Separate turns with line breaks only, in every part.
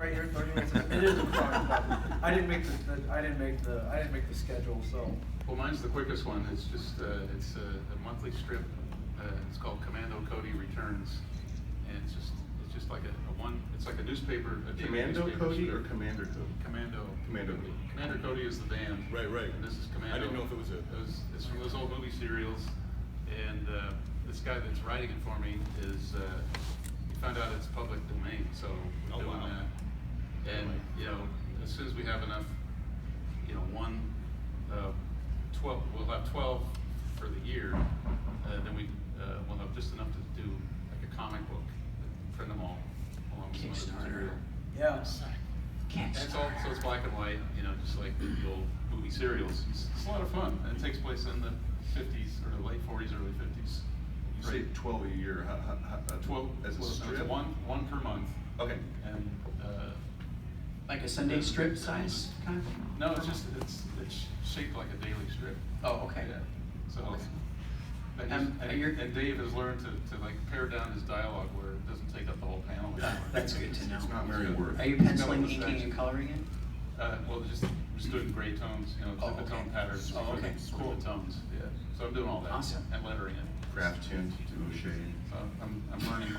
right here, 30 minutes. It is in front, but I didn't make the schedule, so.
Well, mine's the quickest one. It's just it's a monthly strip. It's called Commando Cody Returns, and it's just like a one. It's like a newspaper. A daily
Commando
newspaper
Cody
strip.
or Commander Cody?
Commando.
Commando.
Commander Cody is the band.
Right, right.
And this is Commando.
I didn't know if it was a.
It's from those old movie serials, and this guy that's writing it for me is he found out it's public domain, so we're doing
wow.
that. And you know, as soon as we have enough, you know, 12, we'll have 12 for the year. Then we'll have just enough to do like a comic book, print them all along with some other
Kickstarter.
material.
Yeah.
And it's all, so it's black and white, you know, just like the old movie serials. It's a lot of fun, and it takes place in the 50s or the late 40s, early 50s.
You say 12 a year.
12
as a
well,
strip.
It's one per month.
Okay.
And
Like a Sunday strip size kind of thing?
no, it's just it's shaped like a daily strip.
Oh, okay.
Yeah. So.
Okay.
And Dave has learned to like pare down his dialogue where it doesn't take up the whole panel anymore.
That's good to know.
It's not very worth.
Are you penciling, inking, and coloring it?
Well, just doing gray tones, you know,
Oh,
the tone
okay.
patterns.
Oh, okay.
For the tones, yeah. So I'm doing all that.
Awesome.
And lettering it.
Craft tint, duo shade.
So I'm learning.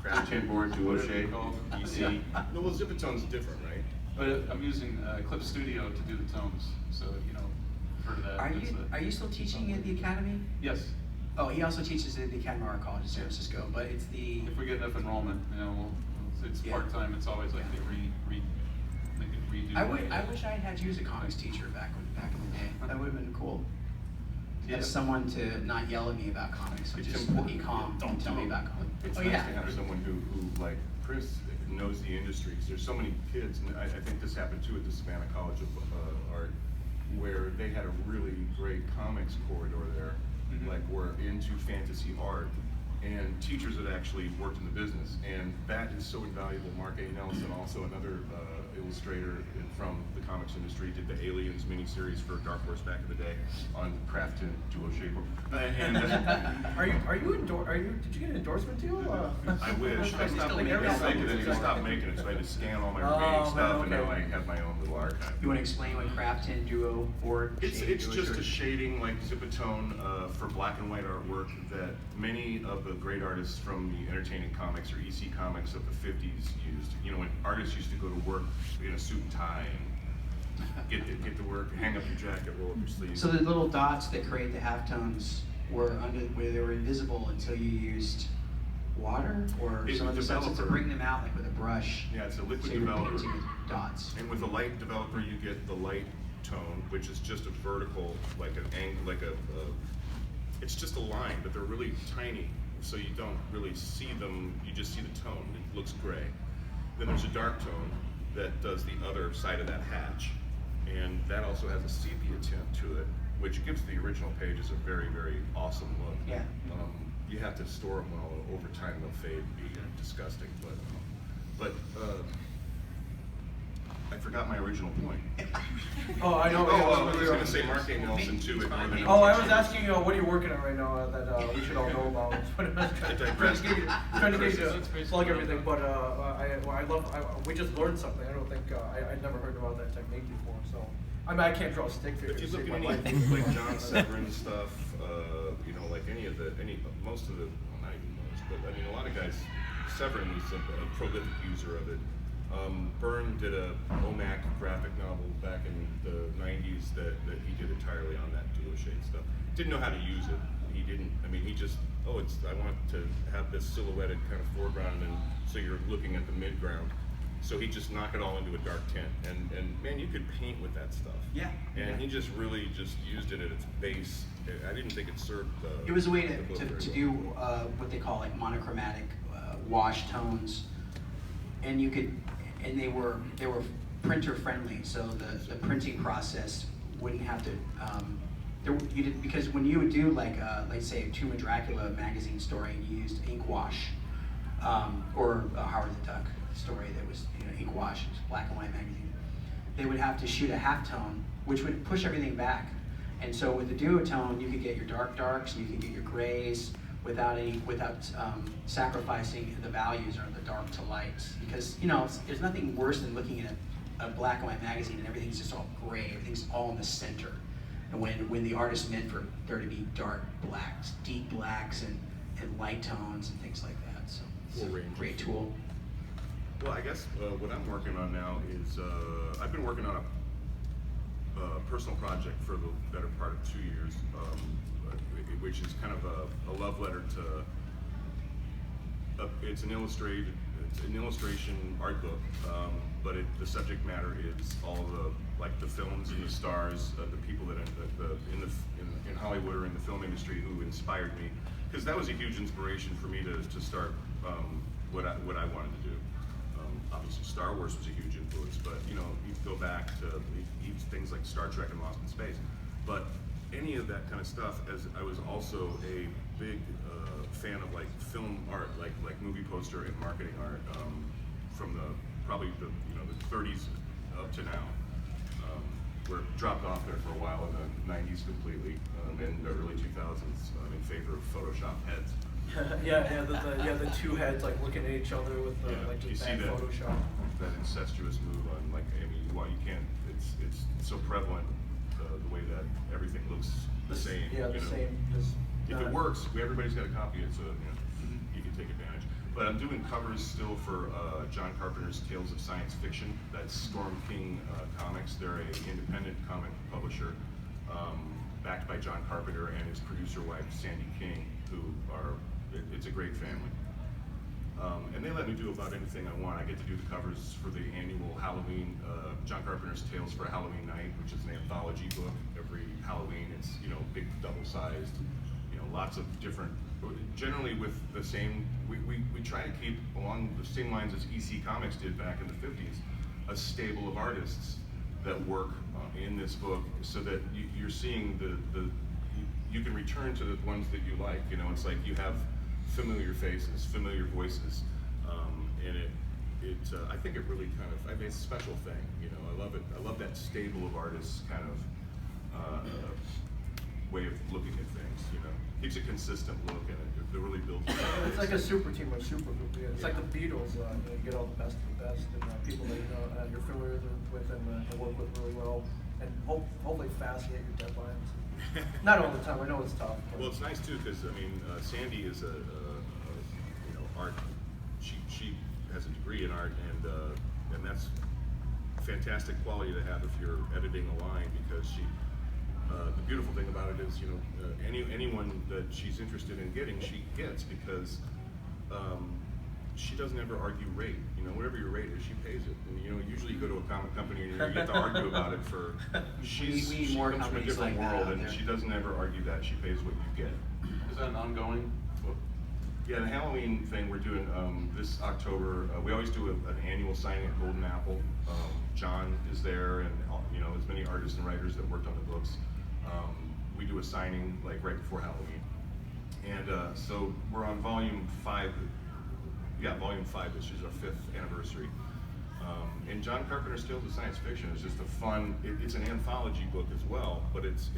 Craft tint board, duo
Whatever
shade.
you call it.
EC.
Yeah.
No, well, Zipatone's different, right?
But I'm using Clip Studio to do the tones, so you know, refer to that.
Are you still teaching at the academy?
Yes.
Oh, he also teaches at the Academy of Art College in San Francisco, but it's the.
If we get enough enrollment, you know, it's
Yeah.
part time. It's always like they redo.
I wish I had had you as a comics teacher back in the day. That would have been cool.
Yeah.
As someone to not yell at me about comics, but
It's
just
important.
be calm and tell me about comics.
It's
Oh
nice
yeah.
to have someone who like Chris knows the industry. 'Cause there's so many kids, and I think this happened too at the Savannah College of Art, where they had a really great comics corridor there, like we're into fantasy art, and teachers that actually worked in the business, and that is so invaluable. Mark A. Nelson, also another illustrator from the comics industry, did the Aliens miniseries for Dark Horse back in the day on craft and duo shape. And
Did you get an endorsement deal?
I wish. I stopped making it. I stopped making it, so I had to scan all my
Oh,
remaining
man,
stuff, and now
okay.
I have my own little archive.
You want to explain what craft and duo board?
It's
shade,
just
duo
a
shirt?
shading like Zipatone for black and white artwork that many of the great artists from the entertaining comics or EC comics of the 50s used. You know, when artists used to go to work in a suit and tie and get to work, hang up your jacket, roll up your sleeves.
So the little dots that create the halftones were where they were invisible until you used water or
It's
some
a
other substance to
developer.
bring them out, like with a brush.
Yeah, it's a liquid
So you're
developer.
painting with dots.
And with a light developer, you get the light tone, which is just a vertical, like an angle, like it's just a line, but they're really tiny, so you don't really see them, you just see the tone, it looks gray. Then there's a dark tone that does the other side of that hatch, and that also has a sepia tint to it, which gives the original pages a very, very awesome look.
Yeah.
You have to store them well, over time they'll fade and be disgusting, but I forgot my original point.
Oh, I know.
I was going to say Mark A. Nelson too.
Oh, I was asking you, what are you working on right now that we should all know about? Trying to get you to plug everything, but we just learned something. I don't think I'd never heard about that technique before. So I mean, I can't draw a stick figure.
If you
to
look
save
at
my
any
life.
like John Severin stuff, you know, like most of the, well, not even most, but I mean, a lot of guys. Severin was a prolific user of it. Byrne did a OMAC graphic novel back in the 90s that he did entirely on that duo shade stuff. Didn't know how to use it. He didn't, I mean, he just, I want to have this silhouetted kind of foreground, and so you're looking at the midground. So he just knocked it all into a dark tint, and man, you could paint with that stuff.
Yeah.
And he just really just used it at its base. I didn't think it served the.
It was a way
the book
to
very
do
well.
what they call like monochromatic wash tones, and they were printer friendly, so the printing process wouldn't have to. Because when you would do like let's say a Tomb of Dracula magazine story, and you used ink wash, or a Howard the Duck story that was ink wash, black and white magazine, they would have to shoot a halftone, which would push everything back. And so with the duotone, you could get your darks, you could get your grays, without sacrificing the values or the dark to lights. Because there's nothing worse than looking at a black and white magazine and everything's just all gray, everything's all in the center. And when the artist meant for there to be dark blacks, deep blacks, and light tones and things like that. So it's a great tool.
Well, I guess what I'm working on now is I've been working on a personal project for the better part of 2 years, which is kind of a love letter to. It's an illustration art book, but the subject matter is all the films and the stars, the people that in Hollywood or in the film industry who inspired me, because that was a huge inspiration for me to start what I wanted to do. Obviously, Star Wars was a huge influence, but you go back to even things like Star Trek and Lost in Space. But any of that kind of stuff, as I was also a big fan of like film art, like movie poster and marketing art, from probably the 30s up to now. We're dropped off there for a while in the 90s completely, and the early 2000s in favor of Photoshop heads.
the two heads like looking at each other with like
you
just
see
bad
that,
Photoshop.
that incestuous move on you can't. It's so prevalent the way that everything looks the same.
Yeah, the same.
If it works, everybody's got a copy. It's you can take advantage. But I'm doing covers still for John Carpenter's Tales of Science Fiction. That's Storm King Comics. They're an independent comic publisher, backed by John Carpenter and his producer wife Sandy King, who are. It's a great family. And they let me do about anything I want. I get to do the covers for the annual Halloween, John Carpenter's Tales for Halloween Night, which is an anthology book. Every Halloween, it's big, double-sized, lots of different. Generally with the same. We try to keep along the same lines as EC Comics did back in the 50s, a stable of artists that work in this book, so that you're seeing you can return to the ones that you like. It's like you have familiar faces, familiar voices, and I think it really it's a special thing. I love it. I love that stable of artists kind of way of looking at things. Keeps a consistent look, and it really builds.
It's like a super team or super group. Yeah. It's like the Beatles. You get all the best of the best, and people that you're familiar with and work with really well, and hopefully fast to hit your deadlines. Not all the time. I know it's tough.
Well, it's nice too, because Sandy is a art. She has a degree in art, and that's fantastic quality to have if you're editing a line, because the beautiful thing about it is anyone that she's interested in getting, she gets, because she doesn't ever argue rate. Whatever your rate is, she pays it. And usually you go to a comic company and you get to argue about it for. She comes from a different world, and she doesn't ever argue that. She pays what you get.
Is that an ongoing?
Yeah, the Halloween thing we're doing this October. We always do an annual signing at Golden Apple. John is there, and as many artists and writers that worked on the books. We do a signing like right before Halloween, and so we're on volume 5. Yeah, volume 5. This is our 5th anniversary. And John Carpenter's Tales of Science Fiction is just a fun. It's an anthology book as well, but it's